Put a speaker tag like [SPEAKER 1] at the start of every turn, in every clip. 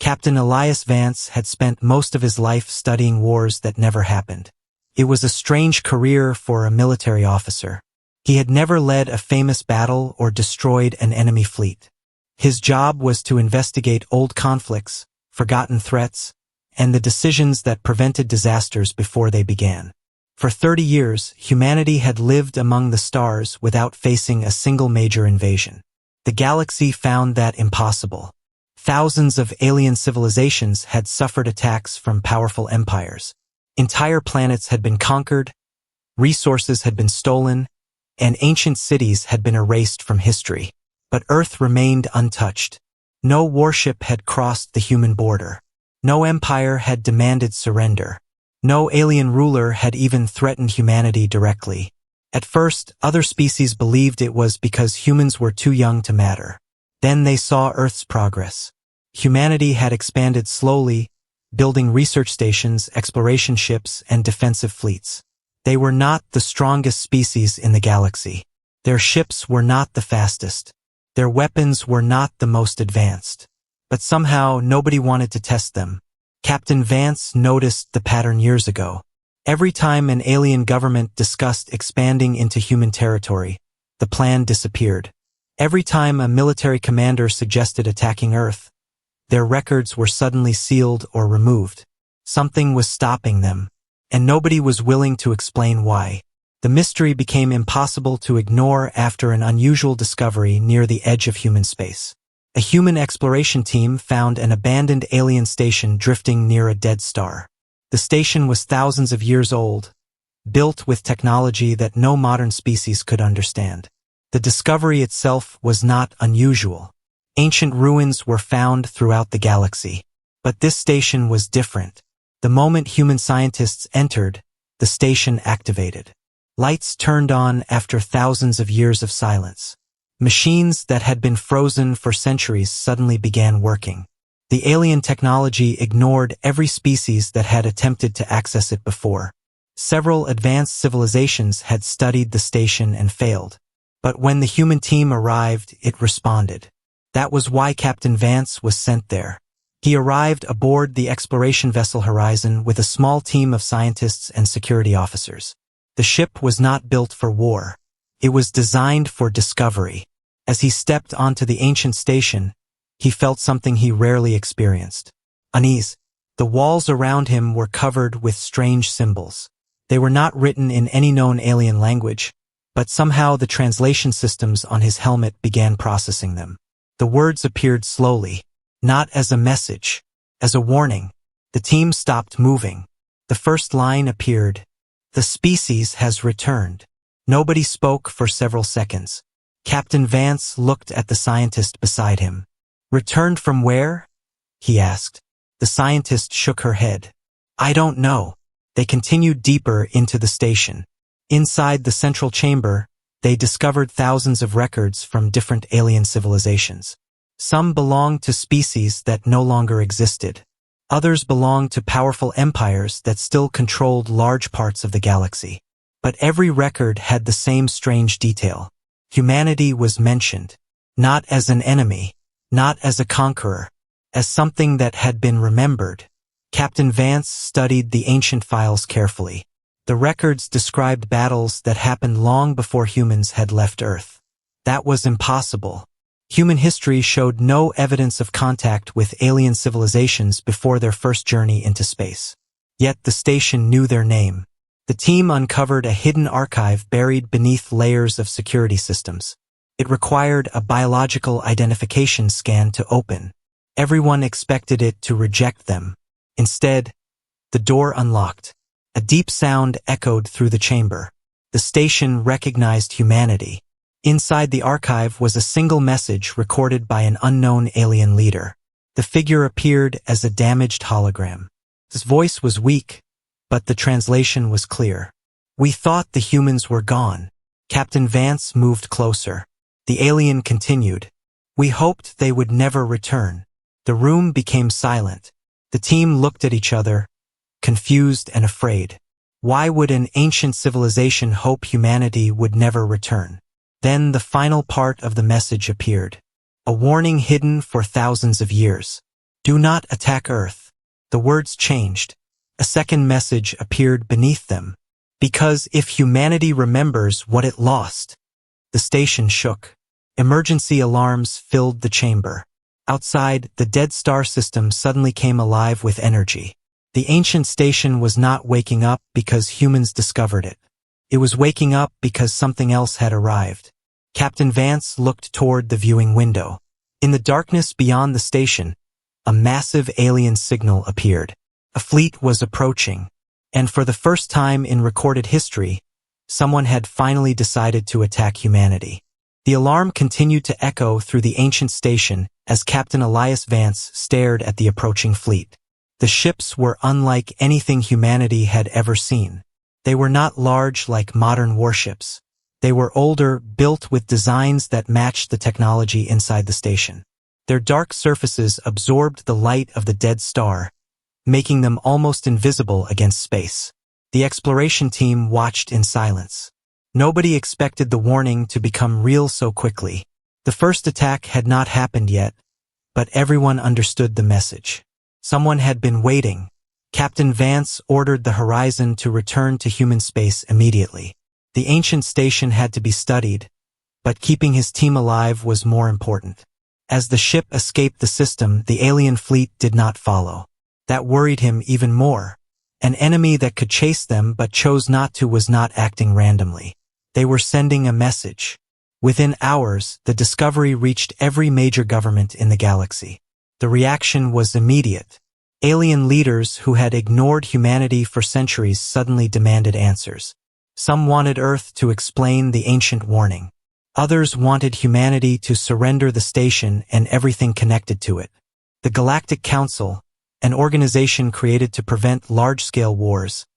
[SPEAKER 1] Captain Elias Vance had spent most of his life studying wars that never happened. It was a strange career for a military officer. He had never led a famous battle or destroyed an enemy fleet. His job was to investigate old conflicts, forgotten threats, and the decisions that prevented disasters before they began. For 30 years, humanity had lived among the stars without facing a single major invasion. The galaxy found that impossible. Thousands of alien civilizations had suffered attacks from powerful empires. Entire planets had been conquered, resources had been stolen, and ancient cities had been erased from history. But Earth remained untouched. No warship had crossed the human border. No empire had demanded surrender. No alien ruler had even threatened humanity directly. At first, other species believed it was because humans were too young to matter. Then they saw Earth's progress. Humanity had expanded slowly, building research stations, exploration ships, and defensive fleets. They were not the strongest species in the galaxy. Their ships were not the fastest. Their weapons were not the most advanced. But somehow nobody wanted to test them. Captain Vance noticed the pattern years ago. Every time an alien government discussed expanding into human territory, the plan disappeared. Every time a military commander suggested attacking Earth, their records were suddenly sealed or removed. Something was stopping them, and nobody was willing to explain why. The mystery became impossible to ignore after an unusual discovery near the edge of human space. A human exploration team found an abandoned alien station drifting near a dead star. The station was thousands of years old, built with technology that no modern species could understand. The discovery itself was not unusual. Ancient ruins were found throughout the galaxy. But this station was different. The moment human scientists entered, the station activated. Lights turned on after thousands of years of silence. Machines that had been frozen for centuries suddenly began working. The alien technology ignored every species that had attempted to access it before. Several advanced civilizations had studied the station and failed. But when the human team arrived, it responded. That was why Captain Vance was sent there. He arrived aboard the exploration vessel Horizon with a small team of scientists and security officers. The ship was not built for war. It was designed for discovery. As he stepped onto the ancient station, he felt something he rarely experienced: unease. The walls around him were covered with strange symbols. They were not written in any known alien language, but somehow the translation systems on his helmet began processing them. The words appeared slowly, not as a message, as a warning. The team stopped moving. The first line appeared: "The species has returned." Nobody spoke for several seconds. Captain Vance looked at the scientist beside him. "Returned from where?" he asked. The scientist shook her head. "I don't know." They continued deeper into the station. Inside the central chamber, they discovered thousands of records from different alien civilizations. Some belonged to species that no longer existed. Others belonged to powerful empires that still controlled large parts of the galaxy. But every record had the same strange detail. Humanity was mentioned, not as an enemy, not as a conqueror, as something that had been remembered. Captain Vance studied the ancient files carefully. The records described battles that happened long before humans had left Earth. That was impossible. Human history showed no evidence of contact with alien civilizations before their first journey into space. Yet the station knew their name. The team uncovered a hidden archive buried beneath layers of security systems. It required a biological identification scan to open. Everyone expected it to reject them. Instead, the door unlocked. A deep sound echoed through the chamber. The station recognized humanity. Inside the archive was a single message recorded by an unknown alien leader. The figure appeared as a damaged hologram. His voice was weak, but the translation was clear. "We thought the humans were gone." Captain Vance moved closer. The alien continued. "We hoped they would never return." The room became silent. The team looked at each other, confused and afraid. Why would an ancient civilization hope humanity would never return? Then the final part of the message appeared. A warning hidden for thousands of years. "Do not attack Earth." The words changed. A second message appeared beneath them. "Because if humanity remembers what it lost." The station shook. Emergency alarms filled the chamber. Outside, the dead star system suddenly came alive with energy. The ancient station was not waking up because humans discovered it. It was waking up because something else had arrived. Captain Vance looked toward the viewing window. In the darkness beyond the station, a massive alien signal appeared. A fleet was approaching, and for the first time in recorded history, someone had finally decided to attack humanity. The alarm continued to echo through the ancient station as Captain Elias Vance stared at the approaching fleet. The ships were unlike anything humanity had ever seen. They were not large like modern warships. They were older, built with designs that matched the technology inside the station. Their dark surfaces absorbed the light of the dead star, making them almost invisible against space. The exploration team watched in silence. Nobody expected the warning to become real so quickly. The first attack had not happened yet, but everyone understood the message. Someone had been waiting. Captain Vance ordered the Horizon to return to human space immediately. The ancient station had to be studied, but keeping his team alive was more important. As the ship escaped the system, the alien fleet did not follow. That worried him even more. An enemy that could chase them but chose not to was not acting randomly. They were sending a message. Within hours, the discovery reached every major government in the galaxy. The reaction was immediate. Alien leaders who had ignored humanity for centuries suddenly demanded answers. Some wanted Earth to explain the ancient warning. Others wanted humanity to surrender the station and everything connected to it. The Galactic Council, an organization created to prevent large-scale wars,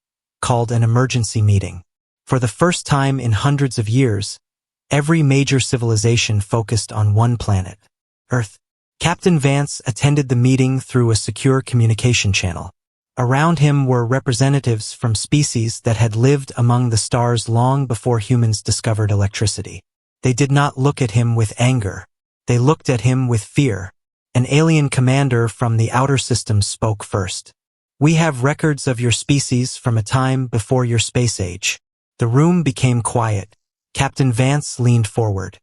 [SPEAKER 1] called an emergency meeting. For the first time in hundreds of years, every major civilization focused on one planet, Earth. Captain Vance attended the meeting through a secure communication channel. Around him were representatives from species that had lived among the stars long before humans discovered electricity. They did not look at him with anger. They looked at him with fear. An alien commander from the outer system spoke first. "We have records of your species from a time before your space age." The room became quiet. Captain Vance leaned forward.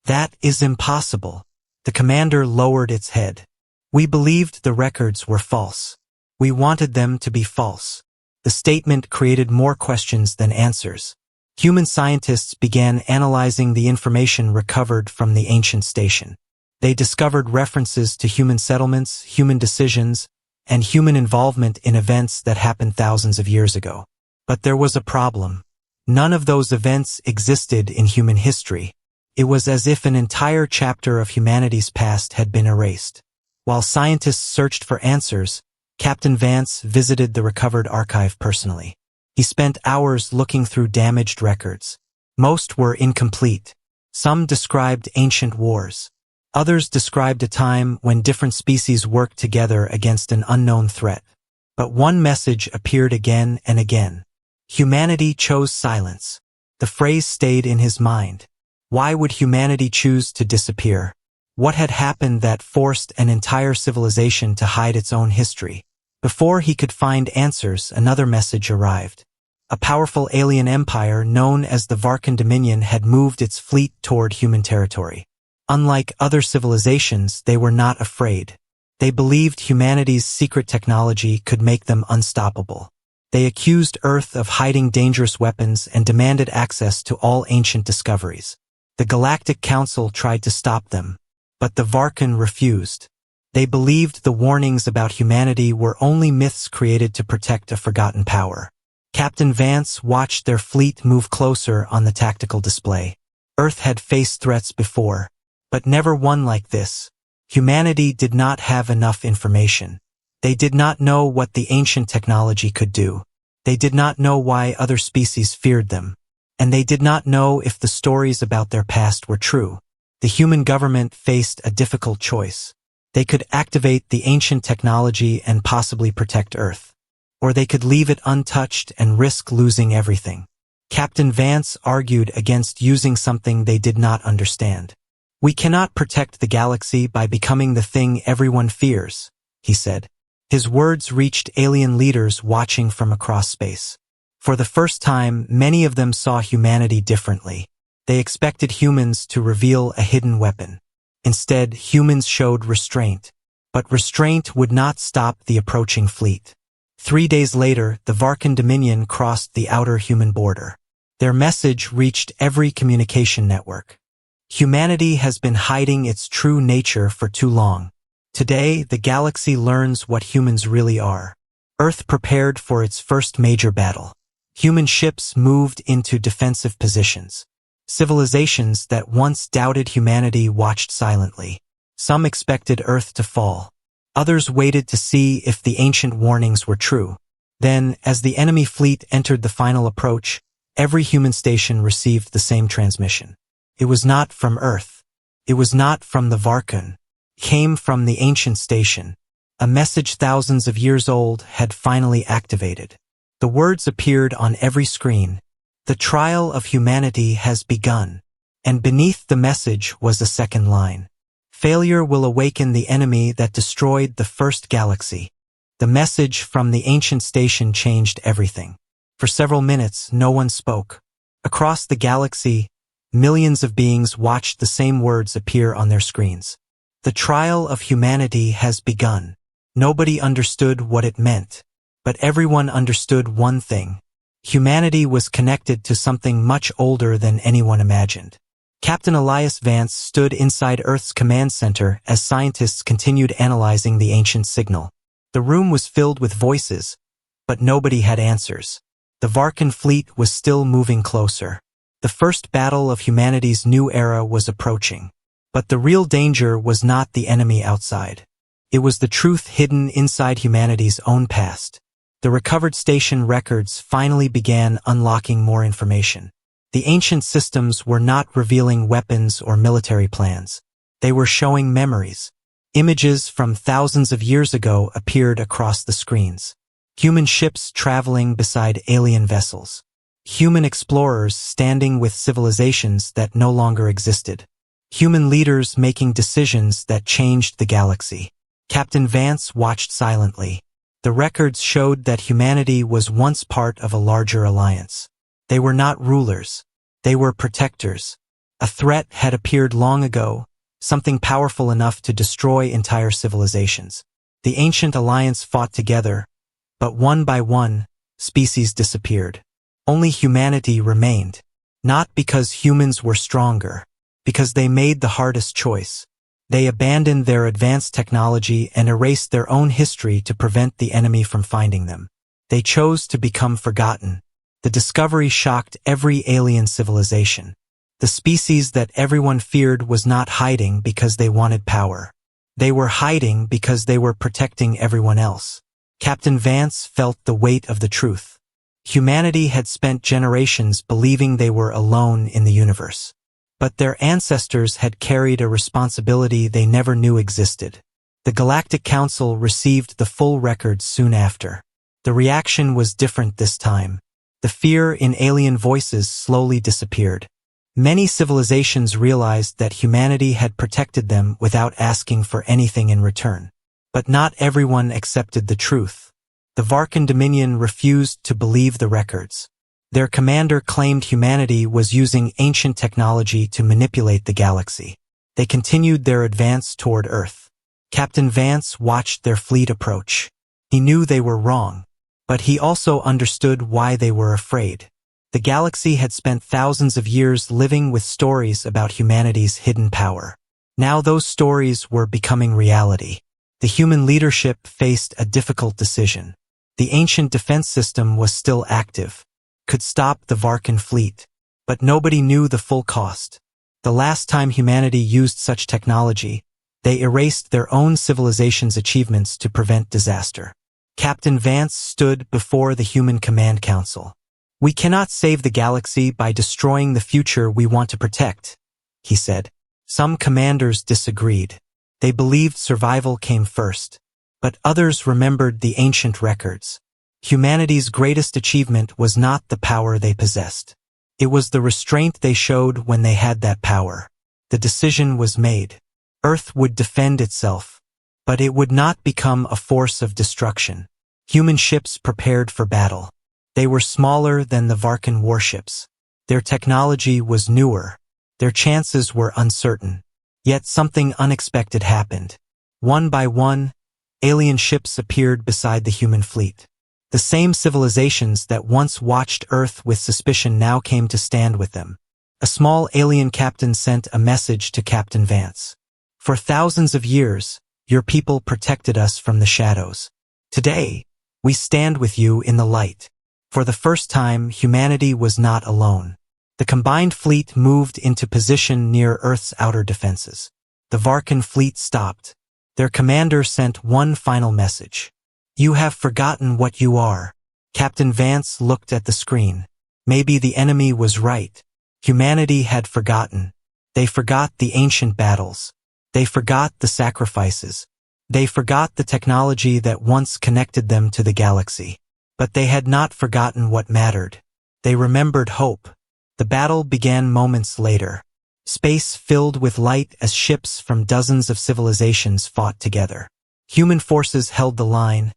[SPEAKER 1] "That is impossible." The commander lowered its head. "We believed the records were false. We wanted them to be false." The statement created more questions than answers. Human scientists began analyzing the information recovered from the ancient station. They discovered references to human settlements, human decisions, and human involvement in events that happened thousands of years ago. But there was a problem. None of those events existed in human history. It was as if an entire chapter of humanity's past had been erased. While scientists searched for answers, Captain Vance visited the recovered archive personally. He spent hours looking through damaged records. Most were incomplete. Some described ancient wars. Others described a time when different species worked together against an unknown threat. But one message appeared again and again. Humanity chose silence. The phrase stayed in his mind. Why would humanity choose to disappear? What had happened that forced an entire civilization to hide its own history? Before he could find answers, another message arrived. A powerful alien empire known as the Varkan Dominion had moved its fleet toward human territory. Unlike other civilizations, they were not afraid. They believed humanity's secret technology could make them unstoppable. They accused Earth of hiding dangerous weapons and demanded access to all ancient discoveries. The Galactic Council tried to stop them, but the Varkan refused. They believed the warnings about humanity were only myths created to protect a forgotten power. Captain Vance watched their fleet move closer on the tactical display. Earth had faced threats before, but never one like this. Humanity did not have enough information. They did not know what the ancient technology could do. They did not know why other species feared them. And they did not know if the stories about their past were true. The human government faced a difficult choice. They could activate the ancient technology and possibly protect Earth. Or they could leave it untouched and risk losing everything. Captain Vance argued against using something they did not understand. "We cannot protect the galaxy by becoming the thing everyone fears," he said. His words reached alien leaders watching from across space. For the first time, many of them saw humanity differently. They expected humans to reveal a hidden weapon. Instead, humans showed restraint. But restraint would not stop the approaching fleet. 3 days later, the Varkan Dominion crossed the outer human border. Their message reached every communication network. Humanity has been hiding its true nature for too long. Today, the galaxy learns what humans really are. Earth prepared for its first major battle. Human ships moved into defensive positions. Civilizations that once doubted humanity watched silently. Some expected Earth to fall. Others waited to see if the ancient warnings were true. Then, as the enemy fleet entered the final approach, every human station received the same transmission. It was not from Earth. It was not from the Varkan. It came from the ancient station. A message thousands of years old had finally activated. The words appeared on every screen. The trial of humanity has begun. And beneath the message was a second line. Failure will awaken the enemy that destroyed the first galaxy. The message from the ancient station changed everything. For several minutes, no one spoke. Across the galaxy, millions of beings watched the same words appear on their screens. The trial of humanity has begun. Nobody understood what it meant. But everyone understood one thing. Humanity was connected to something much older than anyone imagined. Captain Elias Vance stood inside Earth's command center as scientists continued analyzing the ancient signal. The room was filled with voices, but nobody had answers. The Varkan fleet was still moving closer. The first battle of humanity's new era was approaching. But the real danger was not the enemy outside. It was the truth hidden inside humanity's own past. The recovered station records finally began unlocking more information. The ancient systems were not revealing weapons or military plans. They were showing memories. Images from thousands of years ago appeared across the screens. Human ships traveling beside alien vessels. Human explorers standing with civilizations that no longer existed. Human leaders making decisions that changed the galaxy. Captain Vance watched silently. The records showed that humanity was once part of a larger alliance. They were not rulers. They were protectors. A threat had appeared long ago, something powerful enough to destroy entire civilizations. The ancient alliance fought together, but one by one, species disappeared. Only humanity remained. Not because humans were stronger, because they made the hardest choice. They abandoned their advanced technology and erased their own history to prevent the enemy from finding them. They chose to become forgotten. The discovery shocked every alien civilization. The species that everyone feared was not hiding because they wanted power. They were hiding because they were protecting everyone else. Captain Vance felt the weight of the truth. Humanity had spent generations believing they were alone in the universe. But their ancestors had carried a responsibility they never knew existed. The Galactic Council received the full records soon after. The reaction was different this time. The fear in alien voices slowly disappeared. Many civilizations realized that humanity had protected them without asking for anything in return. But not everyone accepted the truth. The Varkan Dominion refused to believe the records. Their commander claimed humanity was using ancient technology to manipulate the galaxy. They continued their advance toward Earth. Captain Vance watched their fleet approach. He knew they were wrong, but he also understood why they were afraid. The galaxy had spent thousands of years living with stories about humanity's hidden power. Now those stories were becoming reality. The human leadership faced a difficult decision. The ancient defense system was still active. Could stop the Varkan fleet. But nobody knew the full cost. The last time humanity used such technology, they erased their own civilization's achievements to prevent disaster. Captain Vance stood before the Human Command Council. "We cannot save the galaxy by destroying the future we want to protect," he said. Some commanders disagreed. They believed survival came first. But others remembered the ancient records. Humanity's greatest achievement was not the power they possessed. It was the restraint they showed when they had that power. The decision was made. Earth would defend itself, but it would not become a force of destruction. Human ships prepared for battle. They were smaller than the Varkan warships. Their technology was newer. Their chances were uncertain. Yet something unexpected happened. One by one, alien ships appeared beside the human fleet. The same civilizations that once watched Earth with suspicion now came to stand with them. A small alien captain sent a message to Captain Vance. For thousands of years, your people protected us from the shadows. Today, we stand with you in the light. For the first time, humanity was not alone. The combined fleet moved into position near Earth's outer defenses. The Varkan fleet stopped. Their commander sent one final message. You have forgotten what you are. Captain Vance looked at the screen. Maybe the enemy was right. Humanity had forgotten. They forgot the ancient battles. They forgot the sacrifices. They forgot the technology that once connected them to the galaxy. But they had not forgotten what mattered. They remembered hope. The battle began moments later. Space filled with light as ships from dozens of civilizations fought together. Human forces held the line,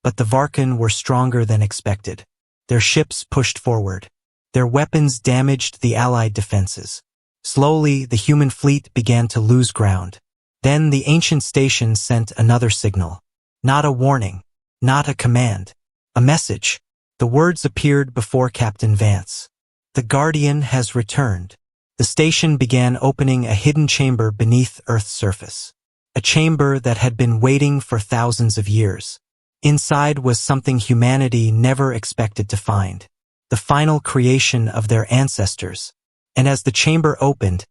[SPEAKER 1] but the Varkan were stronger than expected. Their ships pushed forward. Their weapons damaged the Allied defenses. Slowly, the human fleet began to lose ground. Then the ancient station sent another signal. Not a warning, not a command, a message. The words appeared before Captain Vance. The Guardian has returned. The station began opening a hidden chamber beneath Earth's surface. A chamber that had been waiting for thousands of years. Inside was something humanity never expected to find. The final creation of their ancestors. And as the chamber opened,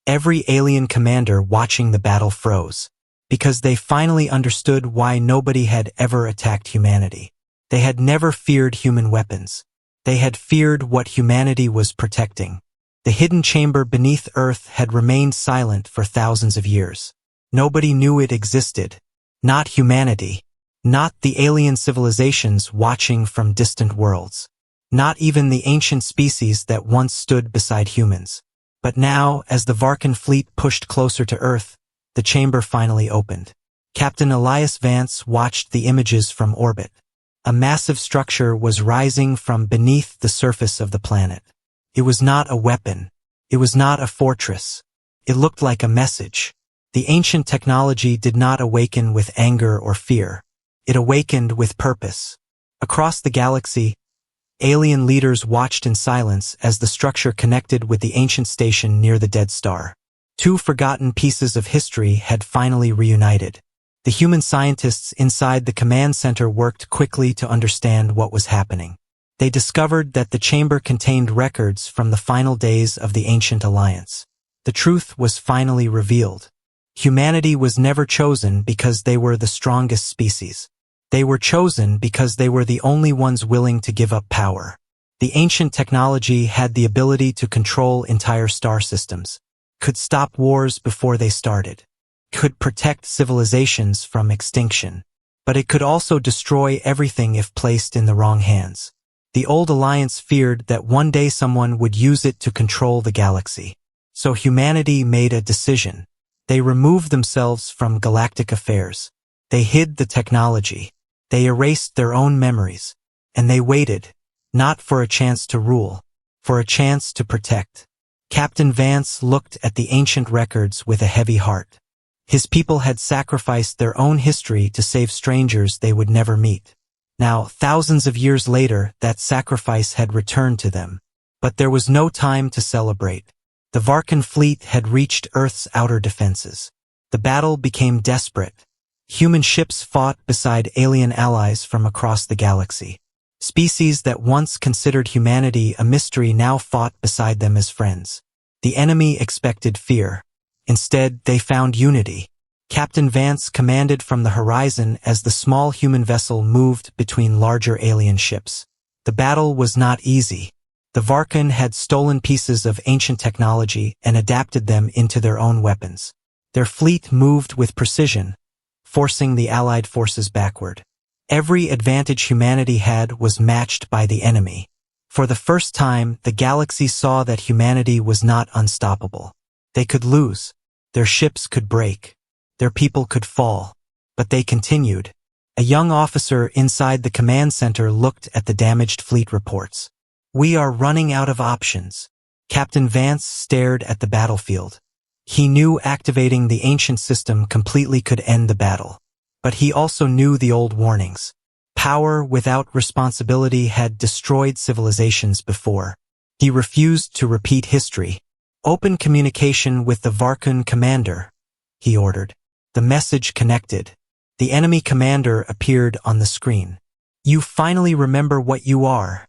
[SPEAKER 1] every alien commander watching the battle froze. Because they finally understood why nobody had ever attacked humanity. They had never feared human weapons. They had feared what humanity was protecting. The hidden chamber beneath Earth had remained silent for thousands of years. Nobody knew it existed. Not humanity. Not the alien civilizations watching from distant worlds. Not even the ancient species that once stood beside humans. But now, as the Varkan fleet pushed closer to Earth, the chamber finally opened. Captain Elias Vance watched the images from orbit. A massive structure was rising from beneath the surface of the planet. It was not a weapon. It was not a fortress. It looked like a message. The ancient technology did not awaken with anger or fear. It awakened with purpose. Across the galaxy, alien leaders watched in silence as the structure connected with the ancient station near the dead star. Two forgotten pieces of history had finally reunited. The human scientists inside the command center worked quickly to understand what was happening. They discovered that the chamber contained records from the final days of the ancient alliance. The truth was finally revealed. Humanity was never chosen because they were the strongest species. They were chosen because they were the only ones willing to give up power. The ancient technology had the ability to control entire star systems, could stop wars before they started, could protect civilizations from extinction, but it could also destroy everything if placed in the wrong hands. The old alliance feared that one day someone would use it to control the galaxy. So humanity made a decision. They removed themselves from galactic affairs. They hid the technology. They erased their own memories. And they waited, not for a chance to rule, for a chance to protect. Captain Vance looked at the ancient records with a heavy heart. His people had sacrificed their own history to save strangers they would never meet. Now, thousands of years later, that sacrifice had returned to them. But there was no time to celebrate. The Varkan fleet had reached Earth's outer defenses. The battle became desperate. Human ships fought beside alien allies from across the galaxy. Species that once considered humanity a mystery now fought beside them as friends. The enemy expected fear. Instead, they found unity. Captain Vance commanded from the horizon as the small human vessel moved between larger alien ships. The battle was not easy. The Varkan had stolen pieces of ancient technology and adapted them into their own weapons. Their fleet moved with precision, forcing the Allied forces backward. Every advantage humanity had was matched by the enemy. For the first time, the galaxy saw that humanity was not unstoppable. They could lose. Their ships could break. Their people could fall. But they continued. A young officer inside the command center looked at the damaged fleet reports. "We are running out of options." Captain Vance stared at the battlefield. He knew activating the ancient system completely could end the battle. But he also knew the old warnings. Power without responsibility had destroyed civilizations before. He refused to repeat history. "Open communication with the Varkun commander," he ordered. The message connected. The enemy commander appeared on the screen. "You finally remember what you are,"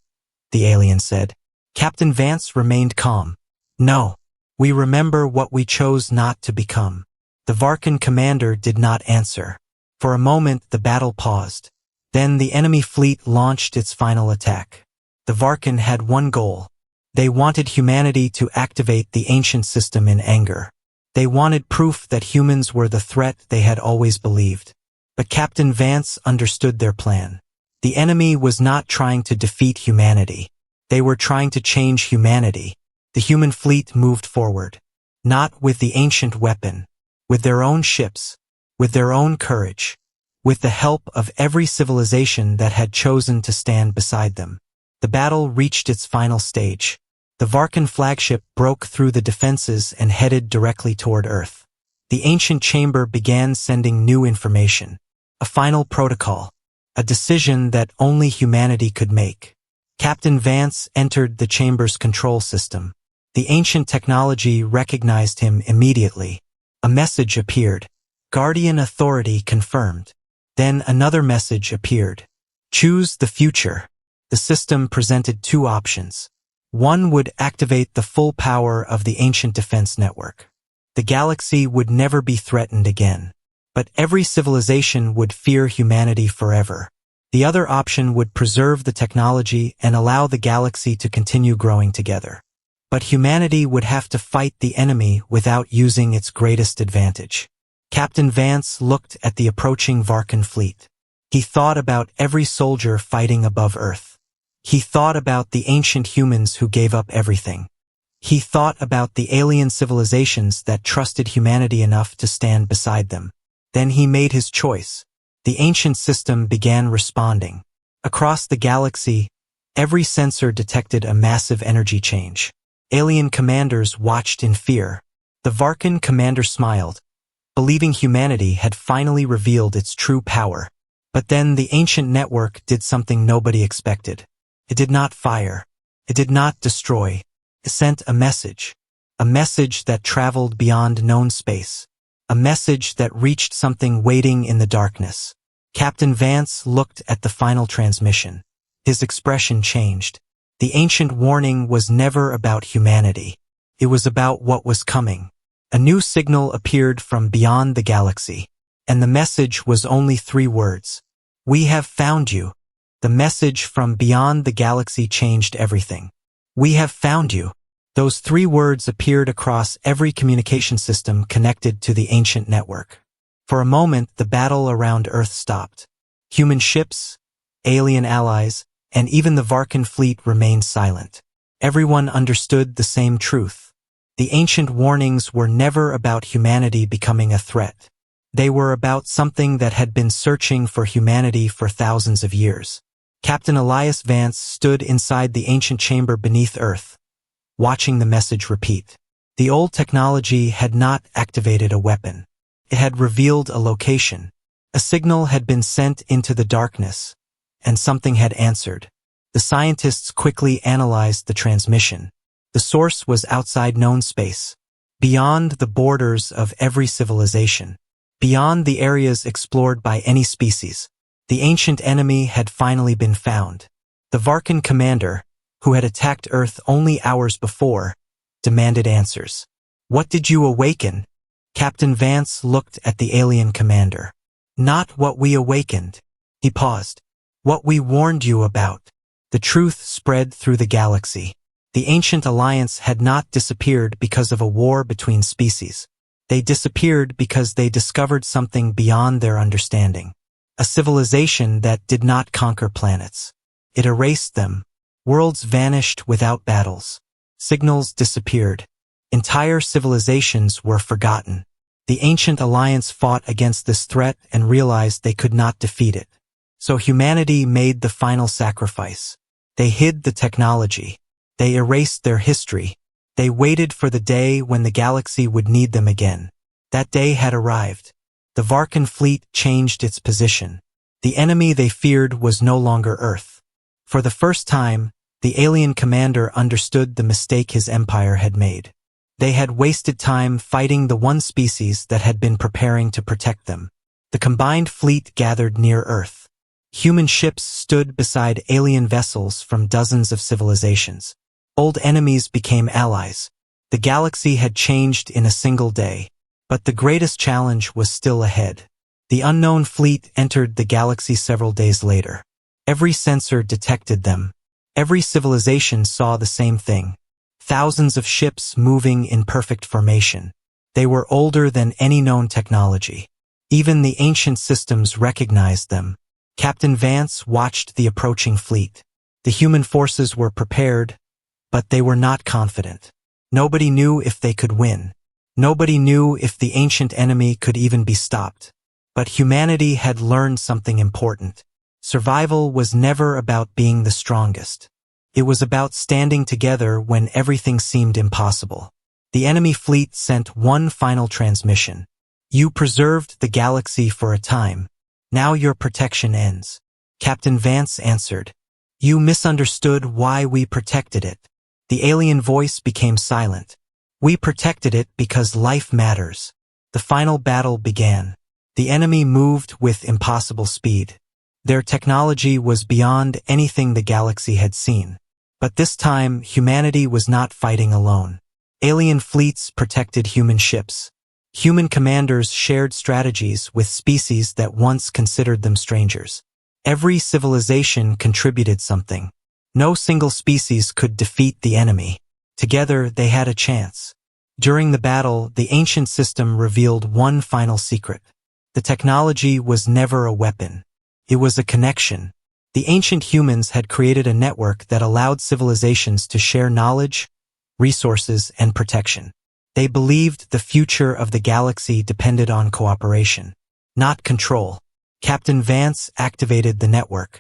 [SPEAKER 1] the alien said. Captain Vance remained calm. "No, we remember what we chose not to become." The Varkun commander did not answer. For a moment the battle paused. Then the enemy fleet launched its final attack. The Varkun had one goal. They wanted humanity to activate the ancient system in anger. They wanted proof that humans were the threat they had always believed. But Captain Vance understood their plan. The enemy was not trying to defeat humanity. They were trying to change humanity. The human fleet moved forward. Not with the ancient weapon. With their own ships. With their own courage. With the help of every civilization that had chosen to stand beside them. The battle reached its final stage. The Varkun flagship broke through the defenses and headed directly toward Earth. The ancient chamber began sending new information. A final protocol. A decision that only humanity could make. Captain Vance entered the chamber's control system. The ancient technology recognized him immediately. A message appeared. Guardian authority confirmed. Then another message appeared. Choose the future. The system presented two options. One would activate the full power of the ancient defense network. The galaxy would never be threatened again. But every civilization would fear humanity forever. The other option would preserve the technology and allow the galaxy to continue growing together. But humanity would have to fight the enemy without using its greatest advantage. Captain Vance looked at the approaching Varkun fleet. He thought about every soldier fighting above Earth. He thought about the ancient humans who gave up everything. He thought about the alien civilizations that trusted humanity enough to stand beside them. Then he made his choice. The ancient system began responding. Across the galaxy, every sensor detected a massive energy change. Alien commanders watched in fear. The Varkun commander smiled, believing humanity had finally revealed its true power. But then the ancient network did something nobody expected. It did not fire. It did not destroy. It sent a message. A message that traveled beyond known space. A message that reached something waiting in the darkness. Captain Vance looked at the final transmission. His expression changed. The ancient warning was never about humanity. It was about what was coming. A new signal appeared from beyond the galaxy. And the message was only 3 words. "We have found you." The message from beyond the galaxy changed everything. "We have found you." Those 3 words appeared across every communication system connected to the ancient network. For a moment, the battle around Earth stopped. Human ships, alien allies, and even the Varkun fleet remained silent. Everyone understood the same truth. The ancient warnings were never about humanity becoming a threat. They were about something that had been searching for humanity for thousands of years. Captain Elias Vance stood inside the ancient chamber beneath Earth, watching the message repeat. The old technology had not activated a weapon. It had revealed a location. A signal had been sent into the darkness, and something had answered. The scientists quickly analyzed the transmission. The source was outside known space, beyond the borders of every civilization, beyond the areas explored by any species. The ancient enemy had finally been found. The Varkun commander, who had attacked Earth only hours before, demanded answers. "What did you awaken?" Captain Vance looked at the alien commander. "Not what we awakened." He paused. "What we warned you about." The truth spread through the galaxy. The ancient alliance had not disappeared because of a war between species. They disappeared because they discovered something beyond their understanding. A civilization that did not conquer planets. It erased them. Worlds vanished without battles. Signals disappeared. Entire civilizations were forgotten. The ancient alliance fought against this threat and realized they could not defeat it. So humanity made the final sacrifice. They hid the technology. They erased their history. They waited for the day when the galaxy would need them again. That day had arrived. The Varkan fleet changed its position. The enemy they feared was no longer Earth. For the first time, the alien commander understood the mistake his empire had made. They had wasted time fighting the one species that had been preparing to protect them. The combined fleet gathered near Earth. Human ships stood beside alien vessels from dozens of civilizations. Old enemies became allies. The galaxy had changed in a single day. But the greatest challenge was still ahead. The unknown fleet entered the galaxy several days later. Every sensor detected them. Every civilization saw the same thing. Thousands of ships moving in perfect formation. They were older than any known technology. Even the ancient systems recognized them. Captain Vance watched the approaching fleet. The human forces were prepared, but they were not confident. Nobody knew if they could win. Nobody knew if the ancient enemy could even be stopped. But humanity had learned something important. Survival was never about being the strongest. It was about standing together when everything seemed impossible. The enemy fleet sent one final transmission. You preserved the galaxy for a time. Now your protection ends. Captain Vance answered. You misunderstood why we protected it. The alien voice became silent. We protected it because life matters. The final battle began. The enemy moved with impossible speed. Their technology was beyond anything the galaxy had seen. But this time, humanity was not fighting alone. Alien fleets protected human ships. Human commanders shared strategies with species that once considered them strangers. Every civilization contributed something. No single species could defeat the enemy. Together, they had a chance. During the battle, the ancient system revealed one final secret. The technology was never a weapon. It was a connection. The ancient humans had created a network that allowed civilizations to share knowledge, resources, and protection. They believed the future of the galaxy depended on cooperation, not control. Captain Vance activated the network.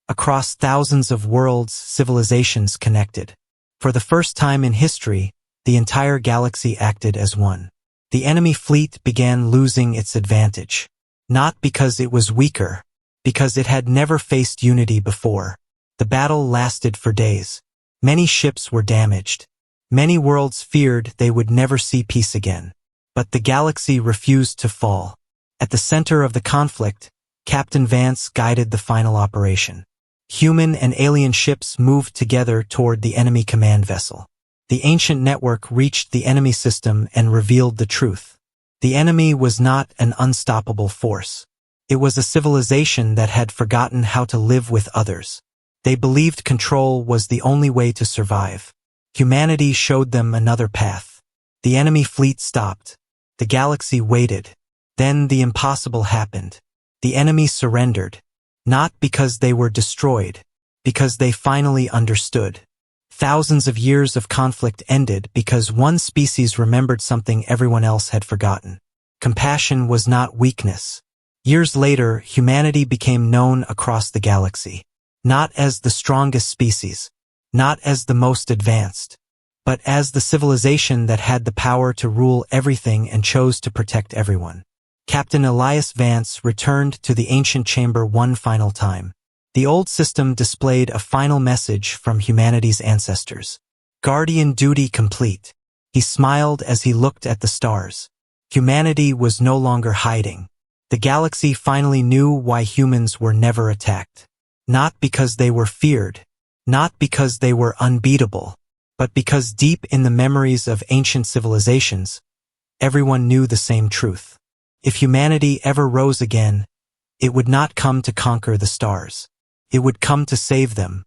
[SPEAKER 1] Across thousands of worlds, civilizations connected. For the first time in history, the entire galaxy acted as one. The enemy fleet began losing its advantage. Not because it was weaker, because it had never faced unity before. The battle lasted for days. Many ships were damaged. Many worlds feared they would never see peace again. But the galaxy refused to fall. At the center of the conflict, Captain Vance guided the final operation. Human and alien ships moved together toward the enemy command vessel. The ancient network reached the enemy system and revealed the truth. The enemy was not an unstoppable force. It was a civilization that had forgotten how to live with others. They believed control was the only way to survive. Humanity showed them another path. The enemy fleet stopped. The galaxy waited. Then the impossible happened. The enemy surrendered. Not because they were destroyed, because they finally understood. Thousands of years of conflict ended because one species remembered something everyone else had forgotten. Compassion was not weakness. Years later, humanity became known across the galaxy. Not as the strongest species, not as the most advanced, but as the civilization that had the power to rule everything and chose to protect everyone. Captain Elias Vance returned to the ancient chamber one final time. The old system displayed a final message from humanity's ancestors. Guardian duty complete. He smiled as he looked at the stars. Humanity was no longer hiding. The galaxy finally knew why humans were never attacked. Not because they were feared, not because they were unbeatable, but because deep in the memories of ancient civilizations, everyone knew the same truth. If humanity ever rose again, it would not come to conquer the stars. It would come to save them.